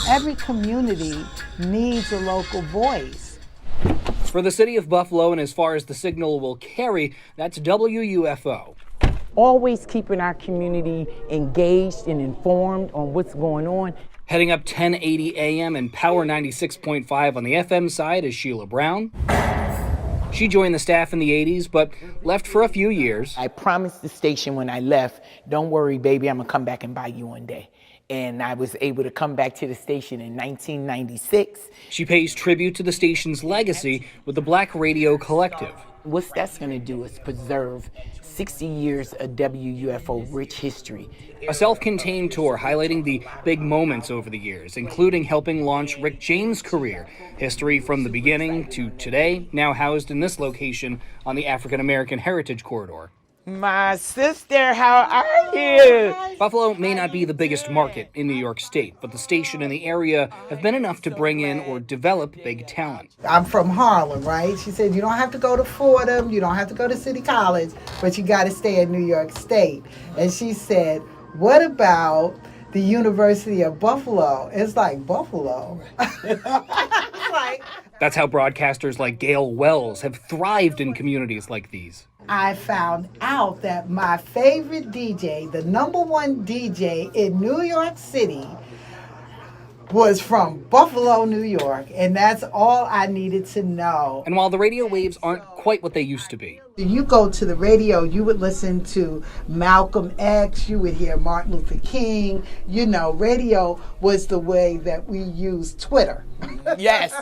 Every community needs a local voice. For the city of Buffalo, and as far as the signal will carry, that's WUFO. Always keeping our community engaged and informed on what's going on. Heading up 1080 AM and Power 96.5 on the FM side is Sheila Brown. She joined the staff in the 80s, but left for a few years. I promised the station when I left, don't worry, baby, I'm going to come back and buy you one day. And I was able to come back to the station in 1996. She pays tribute to the station's legacy with the Black Radio Collective. What that's going to do is preserve 60 years of WUFO rich history. A self-contained tour highlighting the big moments over the years, including helping launch Rick James' career. History from the beginning to today, now housed in this location on the African American Heritage Corridor. My sister, how are you? Buffalo may not be the biggest market in New York State, but the station and the area have been enough to bring in or develop big talent. I'm from Harlem, right? She said, you don't have to go to Fordham, you don't have to go to City College, but you got to stay in New York State. And she said, what about the University of Buffalo? It's like, Buffalo? That's how broadcasters like Gail Wells have thrived in communities like these. I found out that my favorite DJ, the #1 DJ in New York City, was from Buffalo, New York, and that's all I needed to know. And while the radio waves aren't quite what they used to be, You go to the radio, you would listen to Malcolm X, you would hear Martin Luther King. You know, radio was the way that we used Twitter. Yes.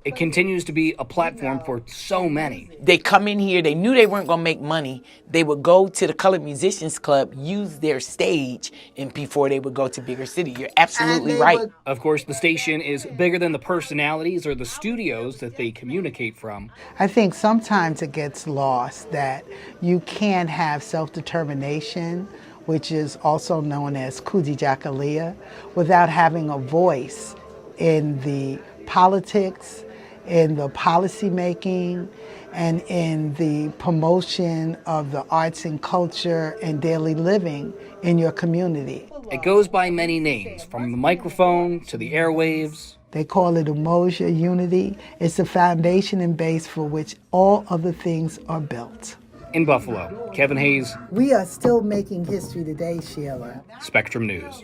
it continues to be a platform for so many. They come in here, they knew they weren't going to make money. They would go to the Colored Musicians Club, use their stage, and before they would go to bigger city. You're absolutely right. Of course, the station is bigger than the personalities or the studios that they communicate from. I think sometimes it gets lost that you can have self-determination, which is also known as Kujijakalia, without having a voice in the politics, in the policy making, and in the promotion of the arts and culture and daily living in your community. It goes by many names, from the microphone to the airwaves. They call it Umoja Unity. It's the foundation and base for which all other things are built. In Buffalo, Kevin Hayes, We are still making history today, Sheila. Spectrum News.